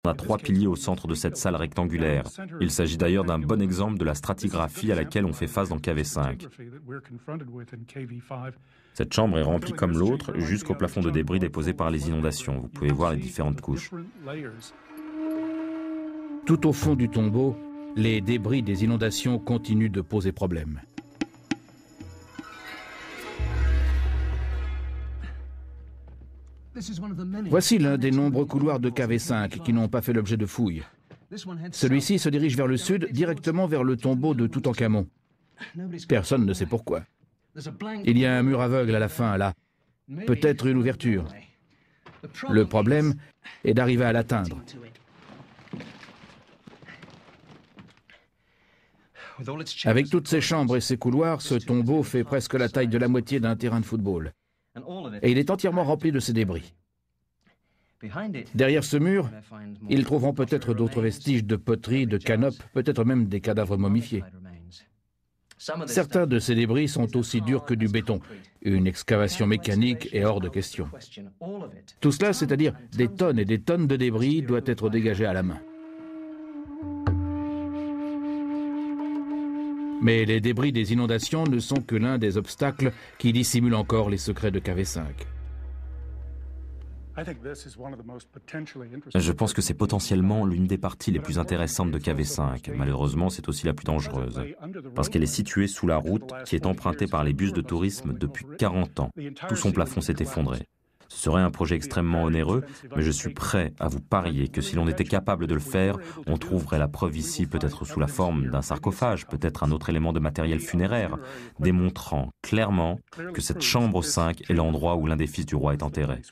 On a 3 piliers au centre de cette salle rectangulaire. Il s'agit d'ailleurs d'un bon exemple de la stratigraphie à laquelle on fait face dans KV5. Cette chambre est remplie comme l'autre jusqu'au plafond de débris déposés par les inondations. Vous pouvez voir les différentes couches. Tout au fond du tombeau, les débris des inondations continuent de poser problème. Voici l'un des nombreux couloirs de KV5 qui n'ont pas fait l'objet de fouilles. Celui-ci se dirige vers le sud, directement vers le tombeau de Toutankhamon. Personne ne sait pourquoi. Il y a un mur aveugle à la fin, là. Peut-être une ouverture. Le problème est d'arriver à l'atteindre. Avec toutes ces chambres et ces couloirs, ce tombeau fait presque la taille de la moitié d'un terrain de football. Et il est entièrement rempli de ces débris. Derrière ce mur, ils trouveront peut-être d'autres vestiges de poterie, de canopes, peut-être même des cadavres momifiés. Certains de ces débris sont aussi durs que du béton. Une excavation mécanique est hors de question. Tout cela, c'est-à-dire des tonnes et des tonnes de débris, doit être dégagé à la main. Mais les débris des inondations ne sont que l'un des obstacles qui dissimulent encore les secrets de KV5. Je pense que c'est potentiellement l'une des parties les plus intéressantes de KV5. Malheureusement, c'est aussi la plus dangereuse, parce qu'elle est située sous la route qui est empruntée par les bus de tourisme depuis 40 ans. Tout son plafond s'est effondré. Ce serait un projet extrêmement onéreux, mais je suis prêt à vous parier que si l'on était capable de le faire, on trouverait la preuve ici, peut-être sous la forme d'un sarcophage, peut-être un autre élément de matériel funéraire, démontrant clairement que cette chambre 5 est l'endroit où l'un des fils du roi est enterré.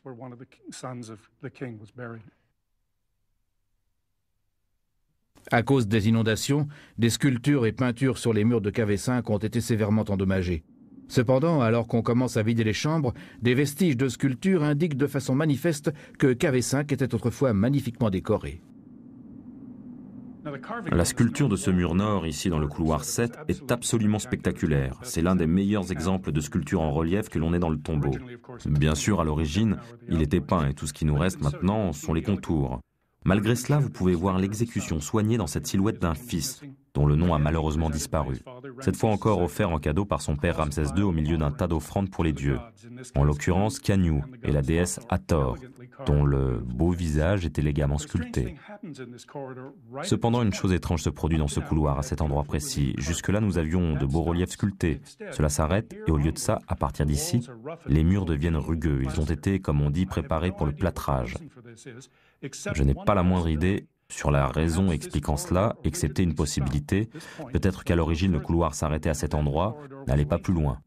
À cause des inondations, des sculptures et peintures sur les murs de KV5 ont été sévèrement endommagées. Cependant, alors qu'on commence à vider les chambres, des vestiges de sculptures indiquent de façon manifeste que KV5 était autrefois magnifiquement décoré. La sculpture de ce mur nord, ici dans le couloir 7, est absolument spectaculaire. C'est l'un des meilleurs exemples de sculpture en relief que l'on ait dans le tombeau. Bien sûr, à l'origine, il était peint et tout ce qui nous reste maintenant sont les contours. Malgré cela, vous pouvez voir l'exécution soignée dans cette silhouette d'un fils, dont le nom a malheureusement disparu. Cette fois encore offert en cadeau par son père Ramsès II au milieu d'un tas d'offrandes pour les dieux. En l'occurrence, Khanu et la déesse Hathor, dont le beau visage est élégamment sculpté. Cependant, une chose étrange se produit dans ce couloir, à cet endroit précis. Jusque-là, nous avions de beaux reliefs sculptés. Cela s'arrête et au lieu de ça, à partir d'ici, les murs deviennent rugueux. Ils ont été, comme on dit, préparés pour le plâtrage. Je n'ai pas la moindre idée sur la raison expliquant cela, excepté une possibilité. Peut-être qu'à l'origine, le couloir s'arrêtait à cet endroit, n'allait pas plus loin.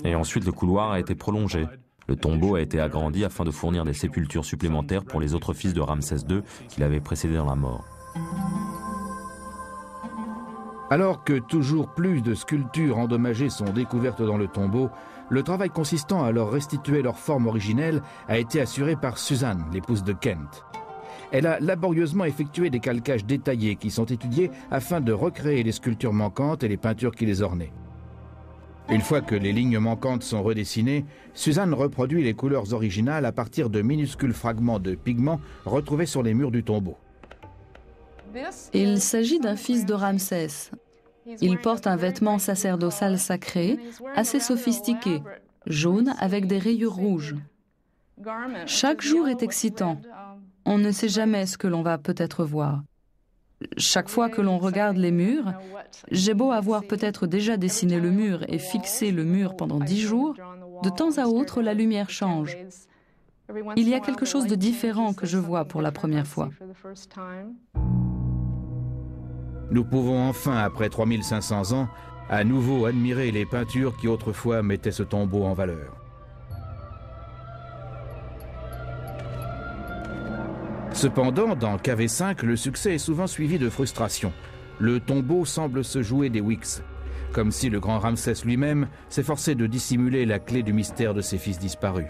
Et ensuite, le couloir a été prolongé. Le tombeau a été agrandi afin de fournir des sépultures supplémentaires pour les autres fils de Ramsès II qui l'avaient précédé dans la mort. Alors que toujours plus de sculptures endommagées sont découvertes dans le tombeau, le travail consistant à leur restituer leur forme originelle a été assuré par Suzanne, l'épouse de Kent. Elle a laborieusement effectué des calcages détaillés qui sont étudiés afin de recréer les sculptures manquantes et les peintures qui les ornaient. Une fois que les lignes manquantes sont redessinées, Suzanne reproduit les couleurs originales à partir de minuscules fragments de pigments retrouvés sur les murs du tombeau. Il s'agit d'un fils de Ramsès. Il porte un vêtement sacerdotal sacré, assez sophistiqué, jaune avec des rayures rouges. Chaque jour est excitant. On ne sait jamais ce que l'on va peut-être voir. Chaque fois que l'on regarde les murs, j'ai beau avoir peut-être déjà dessiné le mur et fixé le mur pendant 10 jours, de temps à autre, la lumière change. Il y a quelque chose de différent que je vois pour la première fois. Nous pouvons enfin, après 3500 ans, à nouveau admirer les peintures qui autrefois mettaient ce tombeau en valeur. Cependant, dans KV5, le succès est souvent suivi de frustration. Le tombeau semble se jouer des Wicks, comme si le grand Ramsès lui-même s'efforçait de dissimuler la clé du mystère de ses fils disparus.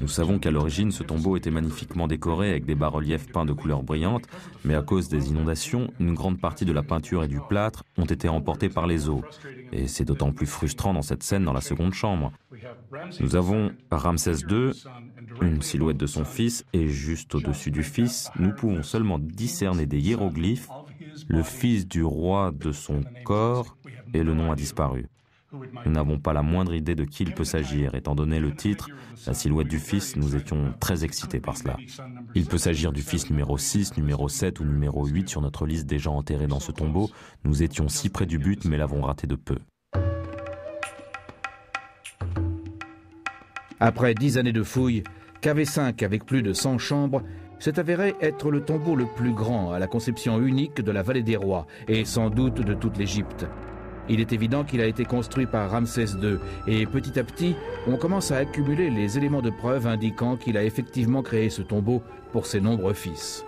Nous savons qu'à l'origine, ce tombeau était magnifiquement décoré avec des bas-reliefs peints de couleurs brillantes, mais à cause des inondations, une grande partie de la peinture et du plâtre ont été emportés par les eaux. Et c'est d'autant plus frustrant dans cette scène dans la seconde chambre. Nous avons Ramsès II une silhouette de son fils, et juste au-dessus du fils, nous pouvons seulement discerner des hiéroglyphes, le fils du roi de son corps, et le nom a disparu. Nous n'avons pas la moindre idée de qui il peut s'agir. Étant donné le titre, la silhouette du fils, nous étions très excités par cela. Il peut s'agir du fils numéro 6, numéro 7 ou numéro 8 sur notre liste des gens enterrés dans ce tombeau. Nous étions si près du but, mais l'avons raté de peu. Après 10 années de fouilles, KV5 avec plus de 100 chambres s'est avéré être le tombeau le plus grand à la conception unique de la vallée des rois et sans doute de toute l'Égypte. Il est évident qu'il a été construit par Ramsès II et petit à petit, on commence à accumuler les éléments de preuve indiquant qu'il a effectivement créé ce tombeau pour ses nombreux fils.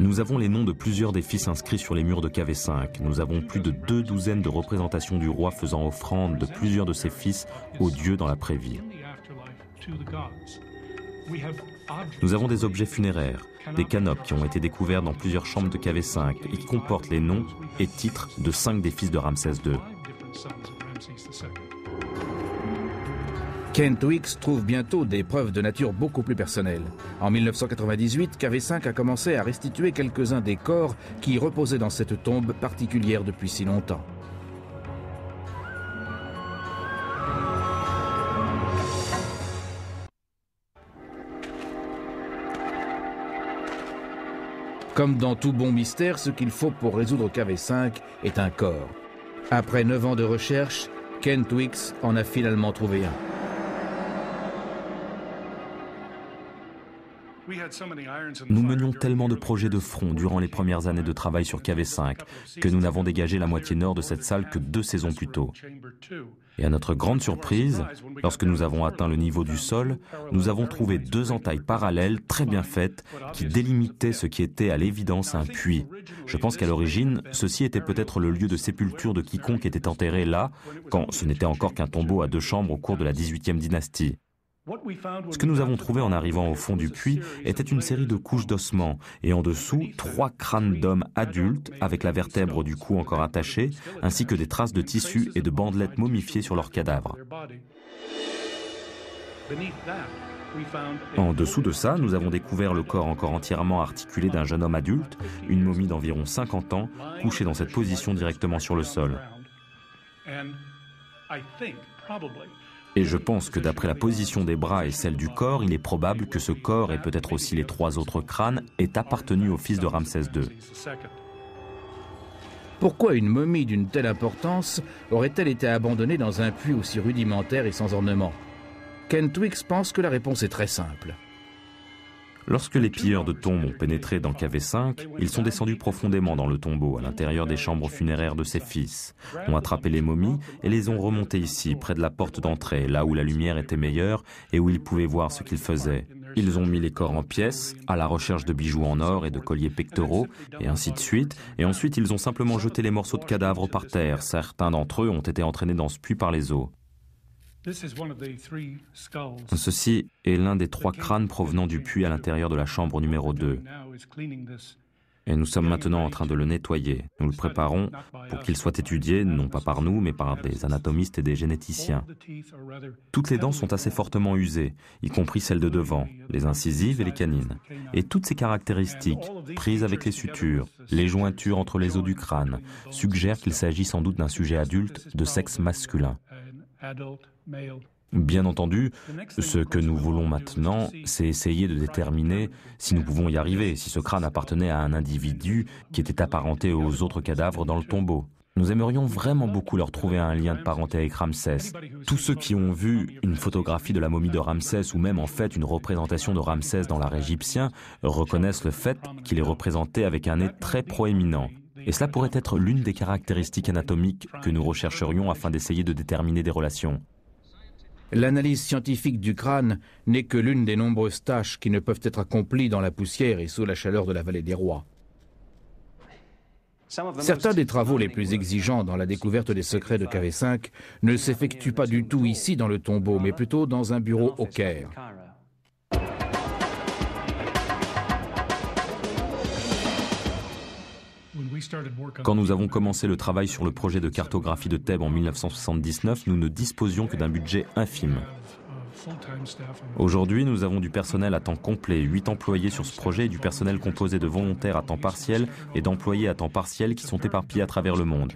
Nous avons les noms de plusieurs des fils inscrits sur les murs de KV5. Nous avons plus de 2 douzaines de représentations du roi faisant offrande de plusieurs de ses fils aux dieux dans l'après-vie. Nous avons des objets funéraires, des canopes qui ont été découverts dans plusieurs chambres de KV5 et qui comportent les noms et titres de 5 des fils de Ramsès II. Kent Weeks trouve bientôt des preuves de nature beaucoup plus personnelle. En 1998, KV5 a commencé à restituer quelques-uns des corps qui reposaient dans cette tombe particulière depuis si longtemps. Comme dans tout bon mystère, ce qu'il faut pour résoudre KV5 est un corps. Après 9 ans de recherche, Kent Weeks en a finalement trouvé un. Nous menions tellement de projets de front durant les premières années de travail sur KV5 que nous n'avons dégagé la moitié nord de cette salle que 2 saisons plus tôt. Et à notre grande surprise, lorsque nous avons atteint le niveau du sol, nous avons trouvé 2 entailles parallèles très bien faites qui délimitaient ce qui était à l'évidence un puits. Je pense qu'à l'origine, ceci était peut-être le lieu de sépulture de quiconque était enterré là, quand ce n'était encore qu'un tombeau à 2 chambres au cours de la 18e dynastie. Ce que nous avons trouvé en arrivant au fond du puits était une série de couches d'ossements et en dessous 3 crânes d'hommes adultes avec la vertèbre du cou encore attachée ainsi que des traces de tissus et de bandelettes momifiées sur leurs cadavres. En dessous de ça, nous avons découvert le corps encore entièrement articulé d'un jeune homme adulte, une momie d'environ 50 ans, couchée dans cette position directement sur le sol. Et je pense que d'après la position des bras et celle du corps, il est probable que ce corps et peut-être aussi les 3 autres crânes aient appartenu au fils de Ramsès II. Pourquoi une momie d'une telle importance aurait-elle été abandonnée dans un puits aussi rudimentaire et sans ornement? Kent Weeks pense que la réponse est très simple. Lorsque les pilleurs de tombes ont pénétré dans KV5, ils sont descendus profondément dans le tombeau, à l'intérieur des chambres funéraires de ses fils, ont attrapé les momies et les ont remontées ici, près de la porte d'entrée, là où la lumière était meilleure et où ils pouvaient voir ce qu'ils faisaient. Ils ont mis les corps en pièces, à la recherche de bijoux en or et de colliers pectoraux, et ainsi de suite, et ensuite ils ont simplement jeté les morceaux de cadavres par terre. Certains d'entre eux ont été entraînés dans ce puits par les eaux. Ceci est l'un des 3 crânes provenant du puits à l'intérieur de la chambre numéro 2. Et nous sommes maintenant en train de le nettoyer. Nous le préparons pour qu'il soit étudié, non pas par nous, mais par des anatomistes et des généticiens. Toutes les dents sont assez fortement usées, y compris celles de devant, les incisives et les canines. Et toutes ces caractéristiques, prises avec les sutures, les jointures entre les os du crâne, suggèrent qu'il s'agit sans doute d'un sujet adulte de sexe masculin. Bien entendu, ce que nous voulons maintenant, c'est essayer de déterminer si nous pouvons y arriver, si ce crâne appartenait à un individu qui était apparenté aux autres cadavres dans le tombeau. Nous aimerions vraiment beaucoup leur trouver un lien de parenté avec Ramsès. Tous ceux qui ont vu une photographie de la momie de Ramsès ou même en fait une représentation de Ramsès dans l'art égyptien reconnaissent le fait qu'il est représenté avec un nez très proéminent. Et cela pourrait être l'une des caractéristiques anatomiques que nous rechercherions afin d'essayer de déterminer des relations. L'analyse scientifique du crâne n'est que l'une des nombreuses tâches qui ne peuvent être accomplies dans la poussière et sous la chaleur de la vallée des rois. Certains des travaux les plus exigeants dans la découverte des secrets de KV5 ne s'effectuent pas du tout ici dans le tombeau, mais plutôt dans un bureau au Caire. Quand nous avons commencé le travail sur le projet de cartographie de Thèbes en 1979, nous ne disposions que d'un budget infime. Aujourd'hui, nous avons du personnel à temps complet, 8 employés sur ce projet et du personnel composé de volontaires à temps partiel et d'employés à temps partiel qui sont éparpillés à travers le monde.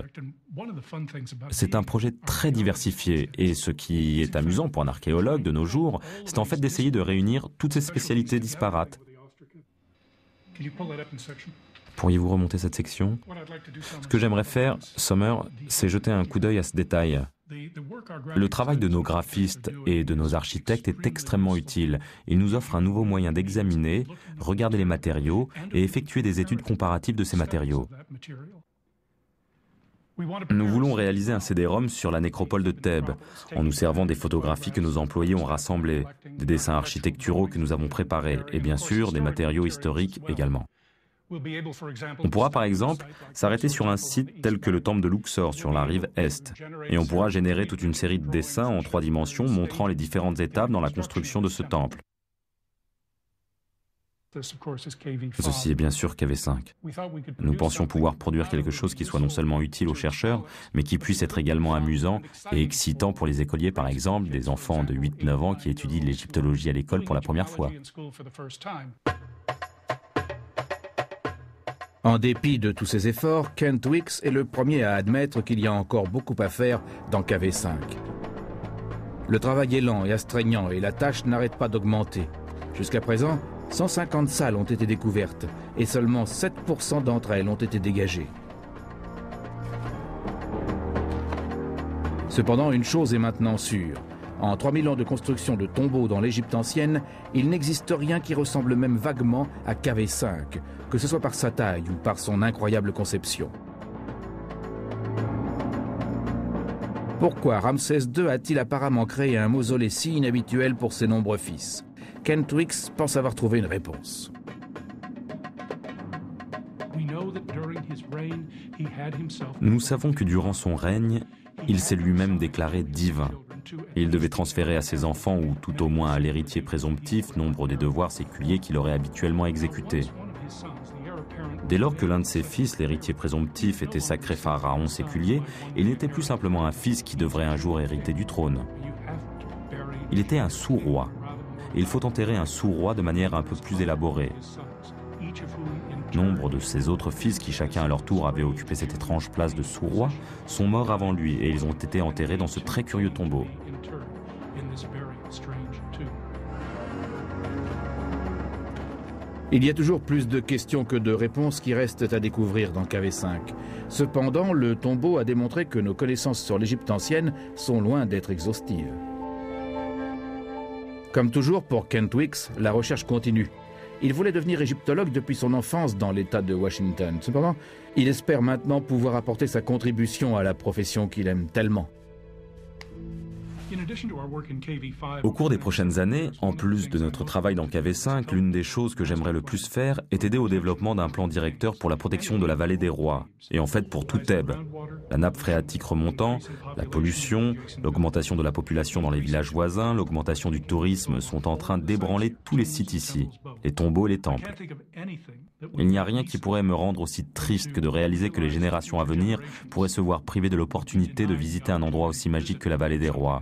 C'est un projet très diversifié et ce qui est amusant pour un archéologue de nos jours, c'est en fait d'essayer de réunir toutes ces spécialités disparates. Pourriez-vous remonter cette section? Ce que j'aimerais faire, Sommer, c'est jeter un coup d'œil à ce détail. Le travail de nos graphistes et de nos architectes est extrêmement utile. Il nous offre un nouveau moyen d'examiner, regarder les matériaux et effectuer des études comparatives de ces matériaux. Nous voulons réaliser un CD-ROM sur la nécropole de Thèbes, en nous servant des photographies que nos employés ont rassemblées, des dessins architecturaux que nous avons préparés et bien sûr des matériaux historiques également. On pourra par exemple s'arrêter sur un site tel que le temple de Luxor sur la rive est et on pourra générer toute une série de dessins en 3 dimensions montrant les différentes étapes dans la construction de ce temple. Ceci est bien sûr KV5. Nous pensions pouvoir produire quelque chose qui soit non seulement utile aux chercheurs, mais qui puisse être également amusant et excitant pour les écoliers par exemple, des enfants de 8-9 ans qui étudient l'égyptologie à l'école pour la première fois. En dépit de tous ces efforts, Kent Weeks est le premier à admettre qu'il y a encore beaucoup à faire dans KV5. Le travail est lent et astreignant et la tâche n'arrête pas d'augmenter. Jusqu'à présent, 150 salles ont été découvertes et seulement 7% d'entre elles ont été dégagées. Cependant, une chose est maintenant sûre. En 3000 ans de construction de tombeaux dans l'Égypte ancienne, il n'existe rien qui ressemble même vaguement à KV5, que ce soit par sa taille ou par son incroyable conception. Pourquoi Ramsès II a-t-il apparemment créé un mausolée si inhabituel pour ses nombreux fils? Kent Weeks pense avoir trouvé une réponse. Nous savons que durant son règne, il s'est lui-même déclaré divin. Il devait transférer à ses enfants, ou tout au moins à l'héritier présomptif, nombre des devoirs séculiers qu'il aurait habituellement exécutés. Dès lors que l'un de ses fils, l'héritier présomptif, était sacré pharaon séculier, il n'était plus simplement un fils qui devrait un jour hériter du trône. Il était un sous-roi. Et il faut enterrer un sous-roi de manière un peu plus élaborée. Nombre de ses autres fils, qui chacun à leur tour avaient occupé cette étrange place de sous-roi, sont morts avant lui et ils ont été enterrés dans ce très curieux tombeau. Il y a toujours plus de questions que de réponses qui restent à découvrir dans KV5. Cependant, le tombeau a démontré que nos connaissances sur l'Égypte ancienne sont loin d'être exhaustives. Comme toujours pour Kent Weeks, la recherche continue. Il voulait devenir égyptologue depuis son enfance dans l'État de Washington. Cependant, il espère maintenant pouvoir apporter sa contribution à la profession qu'il aime tellement. Au cours des prochaines années, en plus de notre travail dans KV5, l'une des choses que j'aimerais le plus faire est aider au développement d'un plan directeur pour la protection de la vallée des rois, et en fait pour tout Thèbes. La nappe phréatique remontant, la pollution, l'augmentation de la population dans les villages voisins, l'augmentation du tourisme sont en train d'ébranler tous les sites ici, les tombeaux et les temples. Il n'y a rien qui pourrait me rendre aussi triste que de réaliser que les générations à venir pourraient se voir privées de l'opportunité de visiter un endroit aussi magique que la vallée des rois.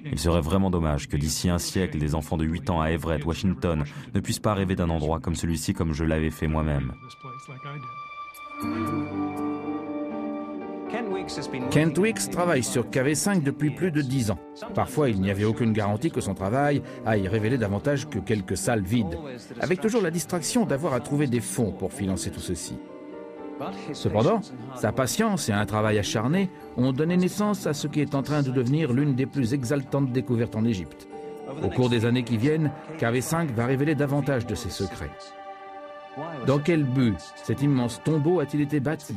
Il serait vraiment dommage que d'ici un siècle, des enfants de 8 ans à Everett, Washington, ne puissent pas rêver d'un endroit comme celui-ci comme je l'avais fait moi-même. Kent Weeks travaille sur KV5 depuis plus de 10 ans. Parfois, il n'y avait aucune garantie que son travail aille révéler davantage que quelques salles vides, avec toujours la distraction d'avoir à trouver des fonds pour financer tout ceci. Cependant, sa patience et un travail acharné ont donné naissance à ce qui est en train de devenir l'une des plus exaltantes découvertes en Égypte. Au cours des années qui viennent, KV5 va révéler davantage de ses secrets. Dans quel but cet immense tombeau a-t-il été bâti?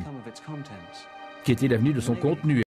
Qu'est-il advenu de son contenu?